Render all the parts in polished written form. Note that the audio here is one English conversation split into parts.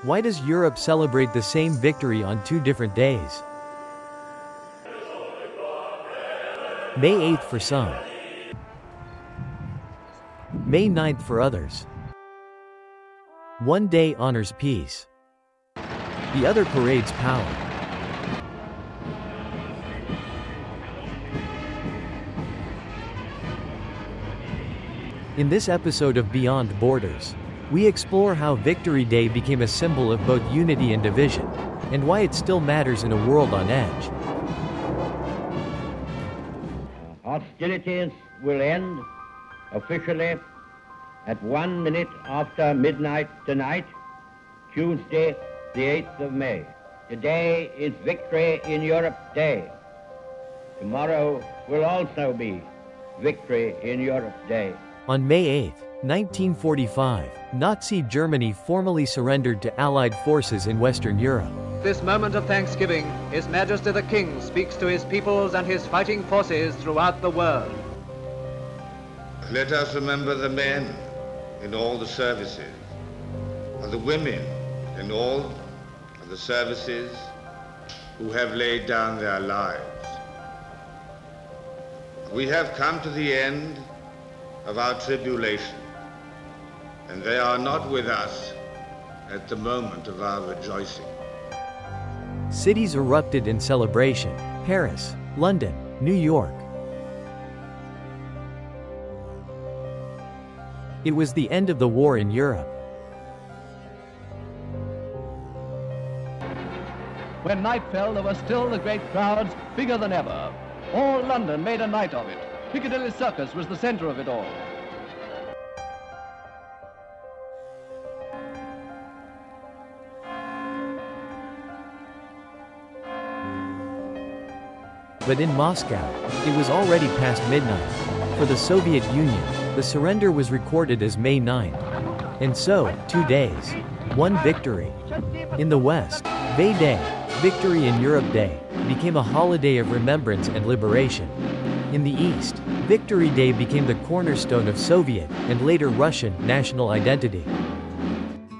Why does Europe celebrate the same victory on two different days? May 8th for some, May 9th for others. One day honors peace, the other parades power. In this episode of Beyond Borders, we explore how Victory Day became a symbol of both unity and division, and why it still matters in a world on edge. Hostilities will end officially at 1 minute after midnight tonight, Tuesday, the 8th of May. Today is Victory in Europe Day. Tomorrow will also be Victory in Europe Day. On May 8, 1945, Nazi Germany formally surrendered to Allied forces in Western Europe. This moment of thanksgiving, His Majesty the King speaks to his peoples and his fighting forces throughout the world. Let us remember the men in all the services, and the women in all of the services who have laid down their lives. We have come to the end of our tribulation, and they are not with us at the moment of our rejoicing. Cities erupted in celebration: Paris, London, New York. It was the end of the war in Europe. When night fell, there were still the great crowds, bigger than ever. All London made a night of it. Piccadilly Circus was the center of it all. But in Moscow, it was already past midnight. For the Soviet Union, the surrender was recorded as May 9th. And so, 2 days, one victory. In the West, May Day, Victory in Europe Day, became a holiday of remembrance and liberation. In the East, Victory Day became the cornerstone of Soviet, and later Russian, national identity.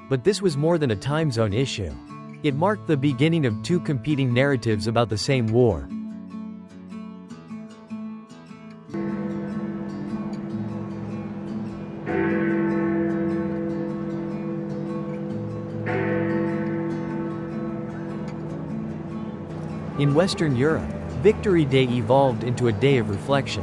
But this was more than a time zone issue. It marked the beginning of two competing narratives about the same war. In Western Europe, Victory Day evolved into a day of reflection.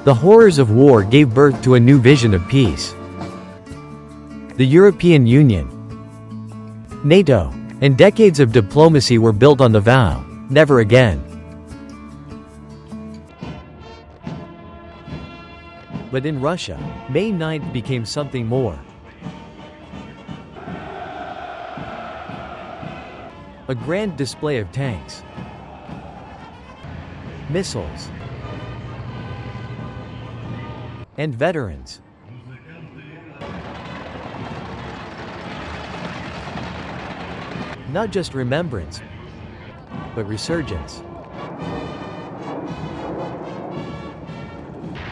The horrors of war gave birth to a new vision of peace. The European Union, NATO, and decades of diplomacy were built on the vow, never again. But in Russia, May 9th became something more. A grand display of tanks, missiles, and veterans. Not just remembrance, but resurgence.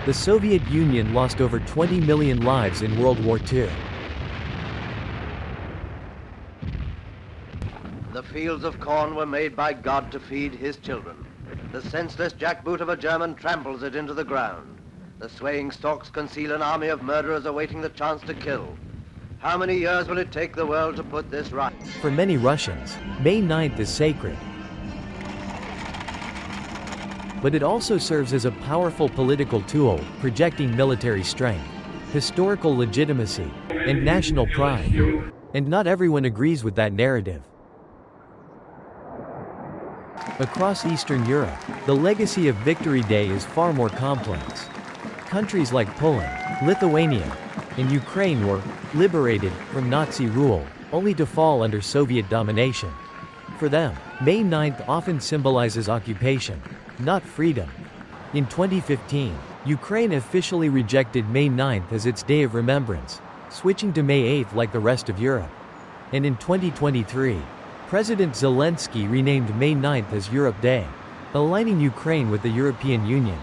The Soviet Union lost over 20 million lives in World War II. The fields of corn were made by God to feed his children. The senseless jackboot of a German tramples it into the ground. The swaying stalks conceal an army of murderers awaiting the chance to kill. How many years will it take the world to put this right? For many Russians, May 9th is sacred. But it also serves as a powerful political tool, projecting military strength, historical legitimacy, and national pride. And not everyone agrees with that narrative. Across Eastern Europe, the legacy of Victory Day is far more complex. Countries like Poland, Lithuania, and Ukraine were liberated from Nazi rule, only to fall under Soviet domination. For them, May 9th often symbolizes occupation, not freedom. In 2015, Ukraine officially rejected May 9th as its day of remembrance, switching to May 8th like the rest of Europe. And in 2023, President Zelensky renamed May 9th as Europe Day, aligning Ukraine with the European Union.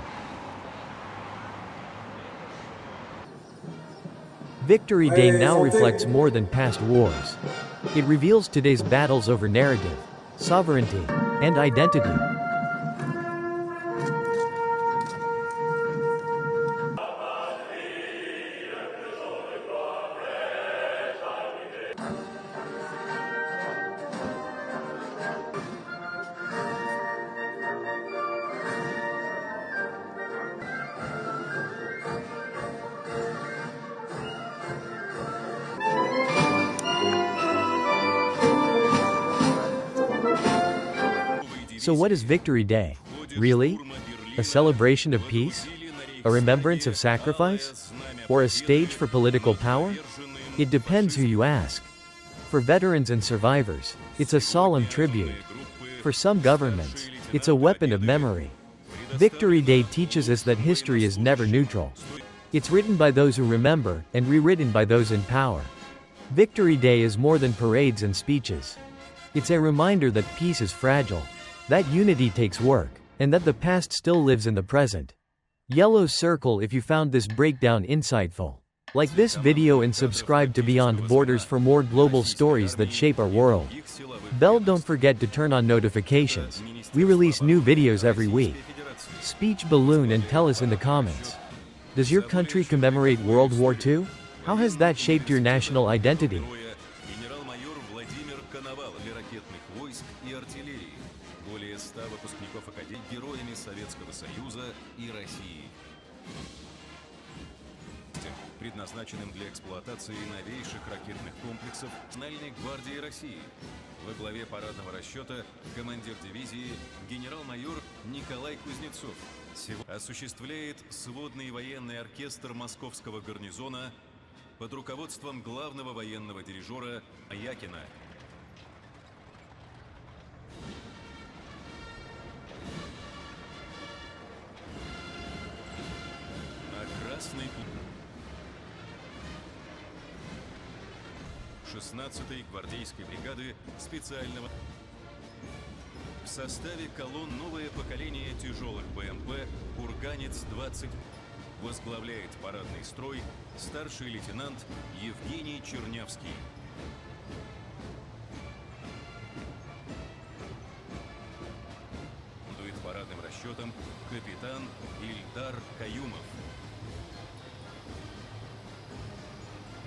Victory Day now reflects more than past wars. It reveals today's battles over narrative, sovereignty, and identity. So what is Victory Day? Really? A celebration of peace? A remembrance of sacrifice? Or a stage for political power? It depends who you ask. For veterans and survivors, it's a solemn tribute. For some governments, it's a weapon of memory. Victory Day teaches us that history is never neutral. It's written by those who remember and rewritten by those in power. Victory Day is more than parades and speeches. It's a reminder that peace is fragile, that unity takes work, and that the past still lives in the present. Yellow circle if you found this breakdown insightful. Like this video and subscribe to Beyond Borders for more global stories that shape our world. Bell, don't forget to turn on notifications. We release new videos every week. Speech balloon and tell us in the comments. Does your country commemorate World War II? How has that shaped your national identity? Более 100 выпускников Академии героями Советского Союза и России, предназначенным для эксплуатации новейших ракетных комплексов Национальной гвардии России. Во главе парадного расчета командир дивизии генерал-майор Николай Кузнецов осуществляет сводный военный оркестр Московского гарнизона под руководством главного военного дирижера Якина. Красный 16-й гвардейской бригады специального в составе колонн новое поколение тяжелых БМП «Курганец-20» возглавляет парадный строй старший лейтенант Евгений Чернявский. Дует парадным расчетом капитан Ильдар Каюмов.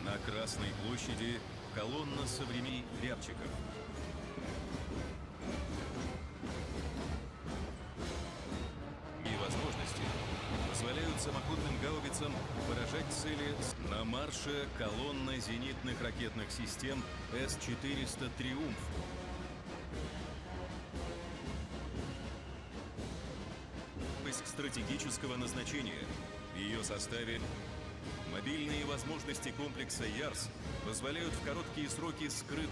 На Красной площади колонна современных рябчиков. И возможности позволяют самоходным гаубицам поражать цели. На марше колонна зенитных ракетных систем С-400 «Триумф». Стратегического назначения. В ее составе мобильные возможности комплекса «Ярс» позволяют в короткие сроки скрыть